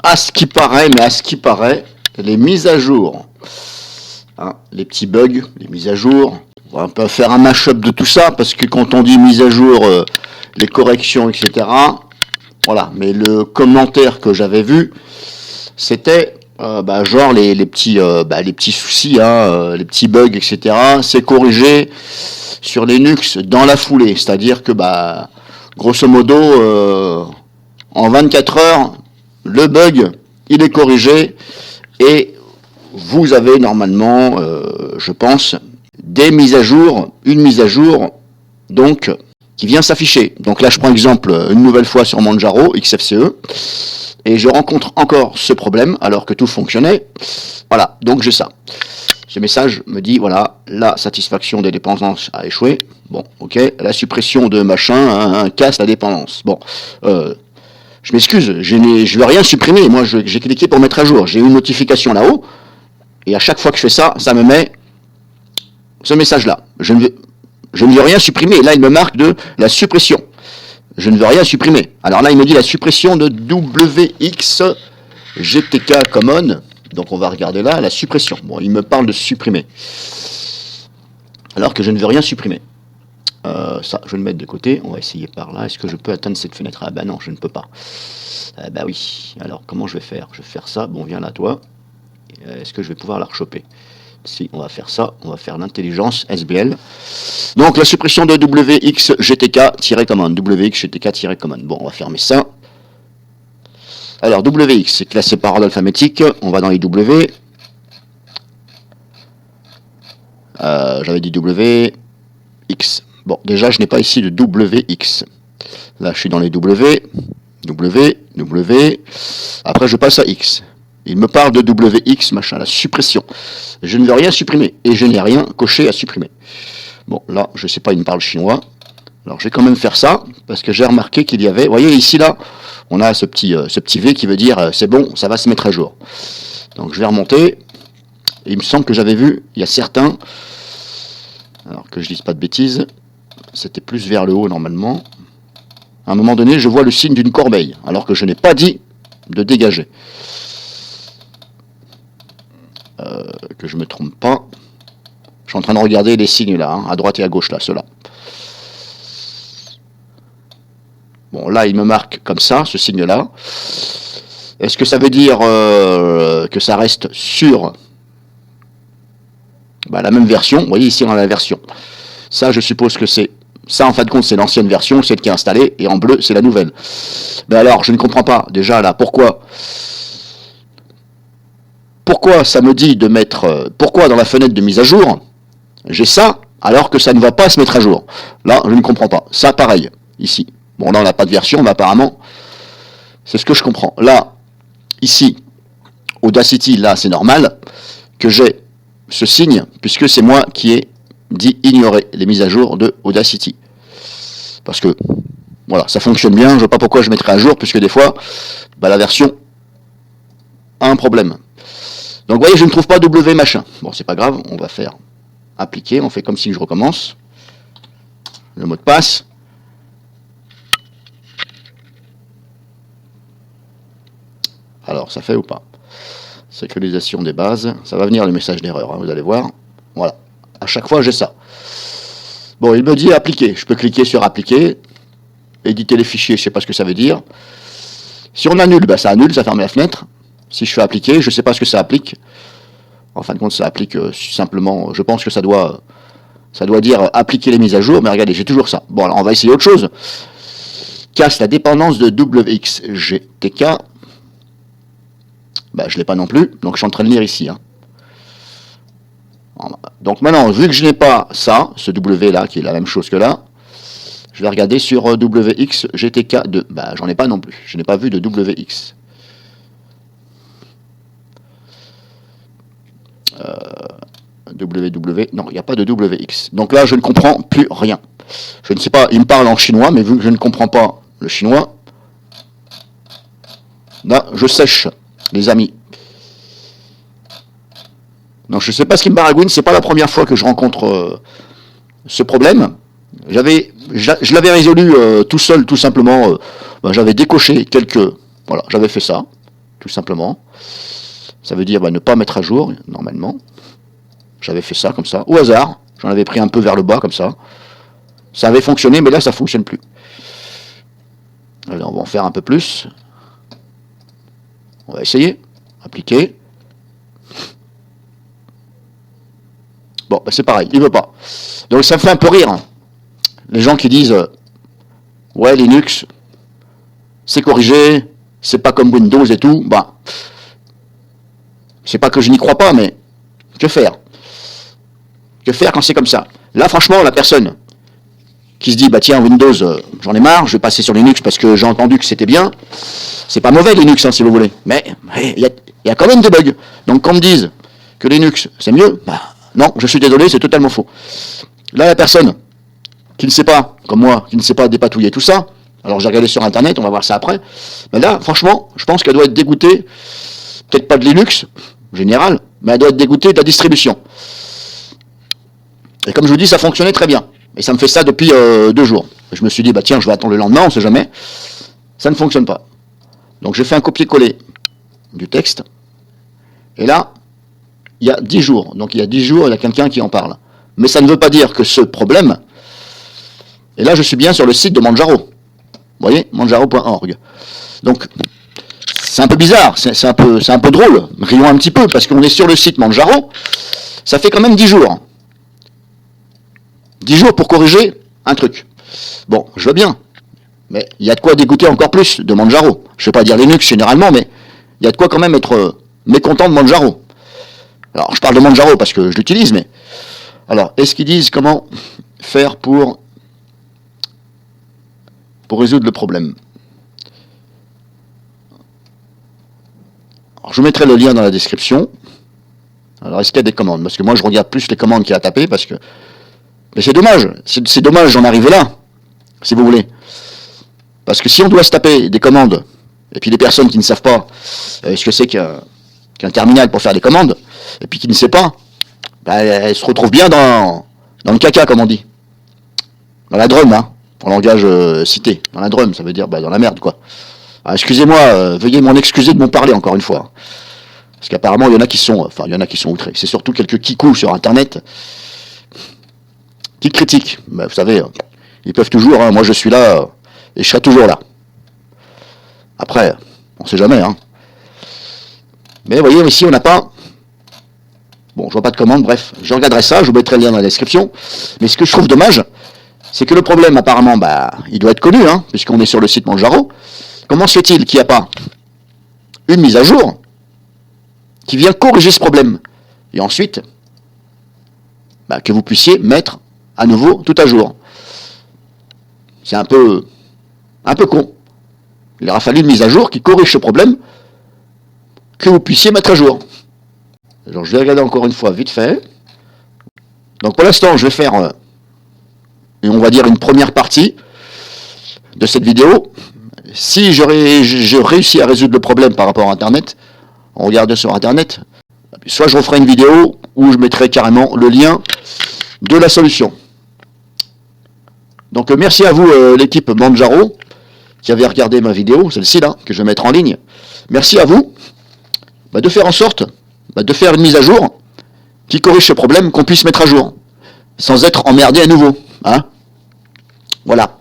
à ce qui paraît, les mises à jour, hein, les petits bugs, les mises à jour, on va un peu faire un mash-up de tout ça, parce que quand on dit mise à jour, les corrections, etc., voilà, mais le commentaire que j'avais vu, c'était genre les petits soucis, hein, les petits bugs, etc., c'est corrigé sur Linux dans la foulée, c'est-à-dire que grosso modo, en 24 heures, le bug, il est corrigé et vous avez normalement, je pense, une mise à jour, donc, qui vient s'afficher. Donc là, je prends exemple une nouvelle fois sur Manjaro, XFCE, et je rencontre encore ce problème alors que tout fonctionnait. Voilà, donc j'ai ça. Ce message me dit, voilà, la satisfaction des dépendances a échoué. Bon, ok, la suppression de machin casse la dépendance. Bon, je m'excuse, je ne veux rien supprimer. Moi, j'ai cliqué pour mettre à jour. J'ai une notification là-haut, et à chaque fois que je fais ça, ça me met ce message-là. Je ne veux rien supprimer. Et là, il me marque de la suppression. Je ne veux rien supprimer. Alors là, il me dit la suppression de WX GTK Common. Donc on va regarder là, la suppression. Bon, il me parle de supprimer. Alors que je ne veux rien supprimer. Ça, je vais le mettre de côté. On va essayer par là. Est-ce que je peux atteindre cette fenêtre? Ah bah non, je ne peux pas. Oui. Alors, comment je vais faire? Je vais faire ça. Bon, viens là, toi. Est-ce que je vais pouvoir la rechoper? Si, on va faire ça. On va faire l'intelligence SBL. Donc, la suppression de WX-GTK-command. WX-GTK-command. Bon, on va fermer ça. Alors, WX, c'est classé par ordre alphabétique. On va dans les W. J'avais dit WX. Bon, déjà, je n'ai pas ici de WX. Là, je suis dans les W. Après, je passe à X. Il me parle de WX, machin, la suppression. Je ne veux rien supprimer. Et je n'ai rien coché à supprimer. Bon, là, je ne sais pas, il me parle chinois. Alors, je vais quand même faire ça, parce que j'ai remarqué qu'il y avait... Vous voyez, ici, là, on a ce petit V qui veut dire, c'est bon, ça va se mettre à jour. Donc, je vais remonter. Et il me semble que j'avais vu, il y a certains... Alors, que je dise pas de bêtises, c'était plus vers le haut, normalement. À un moment donné, je vois le signe d'une corbeille, alors que je n'ai pas dit de dégager. Que je me trompe pas. Je suis en train de regarder les signes là, hein, à droite et à gauche là, ceux-là. Bon, là, il me marque comme ça, ce signe-là. Est-ce que ça veut dire que ça reste sur la même version? Vous voyez, ici, on a la version. Ça, je suppose que c'est... Ça, en fin de compte, c'est l'ancienne version, celle qui est installée, et en bleu, c'est la nouvelle. Mais alors, je ne comprends pas, déjà, là, pourquoi ça me dit de mettre... pourquoi dans la fenêtre de mise à jour, j'ai ça, alors que ça ne va pas se mettre à jour? Là, je ne comprends pas. Ça, pareil, ici. Bon, là, on n'a pas de version, mais apparemment, c'est ce que je comprends. Là, ici, Audacity, là, c'est normal que j'ai ce signe, puisque c'est moi qui ai dit ignorer les mises à jour de Audacity. Parce que, voilà, ça fonctionne bien, je ne vois pas pourquoi je mettrais à jour, puisque des fois, la version a un problème. Donc, vous voyez, je ne trouve pas W machin. Bon, c'est pas grave, on va faire appliquer, on fait comme si je recommence. Le mot de passe. Alors, ça fait ou pas? Sécurisation des bases. Ça va venir le message d'erreur, hein, vous allez voir. Voilà. À chaque fois, j'ai ça. Bon, il me dit appliquer. Je peux cliquer sur appliquer. Éditer les fichiers, je ne sais pas ce que ça veut dire. Si on annule, ça annule, ça ferme la fenêtre. Si je fais appliquer, je ne sais pas ce que ça applique. En fin de compte, ça applique simplement... Je pense que ça doit dire appliquer les mises à jour. Mais regardez, j'ai toujours ça. Bon, alors on va essayer autre chose. Casse la dépendance de WXGTK. Je ne l'ai pas non plus, donc je suis en train de lire ici. Hein. Donc maintenant, vu que je n'ai pas ça, ce W là, qui est la même chose que là, je vais regarder sur WXGTK2. J'en ai pas non plus, je n'ai pas vu de WX. Non, il n'y a pas de WX. Donc là, je ne comprends plus rien. Je ne sais pas, il me parle en chinois, mais vu que je ne comprends pas le chinois, là, je sèche. Les amis. Donc je ne sais pas ce qui me baragouine, c'est pas la première fois que je rencontre ce problème. Je l'avais résolu tout seul, tout simplement. J'avais décoché quelques... Voilà, j'avais fait ça. tout simplement. Ça veut dire ne pas mettre à jour, normalement. J'avais fait ça comme ça, au hasard. J'en avais pris un peu vers le bas, comme ça. Ça avait fonctionné, mais là, ça ne fonctionne plus. Alors, on va en faire un peu plus. On va essayer. Appliquer. Bon, c'est pareil, il ne veut pas. Donc, ça me fait un peu rire. Les gens qui disent ouais, Linux, c'est corrigé, c'est pas comme Windows et tout. C'est pas que je n'y crois pas, mais que faire? Que faire quand c'est comme ça? Là, franchement, la personne qui se dit, tiens, Windows, j'en ai marre, je vais passer sur Linux parce que j'ai entendu que c'était bien. C'est pas mauvais, Linux, si vous voulez. Mais il y a quand même des bugs. Donc, quand on me dise que Linux, c'est mieux, non, je suis désolé, c'est totalement faux. Là, la personne qui ne sait pas, comme moi, qui ne sait pas dépatouiller tout ça, alors j'ai regardé sur Internet, on va voir ça après, mais là, franchement, je pense qu'elle doit être dégoûtée, peut-être pas de Linux, en général, mais elle doit être dégoûtée de la distribution. Et comme je vous dis, ça fonctionnait très bien. Et ça me fait ça depuis 2 jours. Je me suis dit, tiens, je vais attendre le lendemain, on ne sait jamais. Ça ne fonctionne pas. Donc j'ai fait un copier-coller du texte. Et là, il y a 10 jours. Donc il y a 10 jours, il y a quelqu'un qui en parle. Mais ça ne veut pas dire que ce problème... Et là, je suis bien sur le site de Manjaro. Vous voyez, manjaro.org. Donc, c'est un peu bizarre, c'est un peu drôle. Rions un petit peu, parce qu'on est sur le site Manjaro. Ça fait quand même 10 jours. 10 jours pour corriger un truc. Bon, je veux bien. Mais il y a de quoi dégoûter encore plus de Manjaro. Je ne vais pas dire Linux généralement, mais il y a de quoi quand même être mécontent de Manjaro. Alors, je parle de Manjaro parce que je l'utilise, mais... Alors, est-ce qu'ils disent comment faire pour résoudre le problème? Alors, je vous mettrai le lien dans la description. Alors, est-ce qu'il y a des commandes? Parce que moi, je regarde plus les commandes qu'il y a à taper, parce que... Mais c'est dommage. C'est dommage d'en arriver là, si vous voulez. Parce que si on doit se taper des commandes, et puis des personnes qui ne savent pas ce que c'est qu'un terminal pour faire des commandes, et puis qui ne sait pas, elles se retrouvent bien dans le caca, comme on dit. Dans la drum, en langage cité. Dans la drum, ça veut dire dans la merde, quoi. Alors, excusez-moi, veuillez m'en excuser de m'en parler encore une fois. Parce qu'apparemment, il y en a qui sont outrés. C'est surtout quelques kikous sur Internet qui critiquent. Vous savez, ils peuvent toujours, moi je suis là, et je serai toujours là. Après, on sait jamais, Mais vous voyez, ici, on n'a pas... Bon, je vois pas de commande, bref, je regarderai ça, je vous mettrai le lien dans la description. Mais ce que je trouve dommage, c'est que le problème, apparemment, il doit être connu, puisqu'on est sur le site Manjaro. Comment se fait-il qu'il n'y a pas une mise à jour qui vient corriger ce problème? Et ensuite, que vous puissiez mettre à nouveau tout à jour. C'est un peu con. Il aura fallu une mise à jour qui corrige ce problème que vous puissiez mettre à jour. Alors je vais regarder encore une fois vite fait. Donc pour l'instant, je vais faire on va dire une première partie de cette vidéo. Si j'ai réussi à résoudre le problème par rapport à Internet, on regarde sur Internet, soit je referai une vidéo où je mettrai carrément le lien de la solution. Donc merci à vous l'équipe Manjaro qui avait regardé ma vidéo, celle-ci là, que je vais mettre en ligne. Merci à vous de faire en sorte de faire une mise à jour qui corrige ce problème, qu'on puisse mettre à jour, sans être emmerdé à nouveau. Voilà.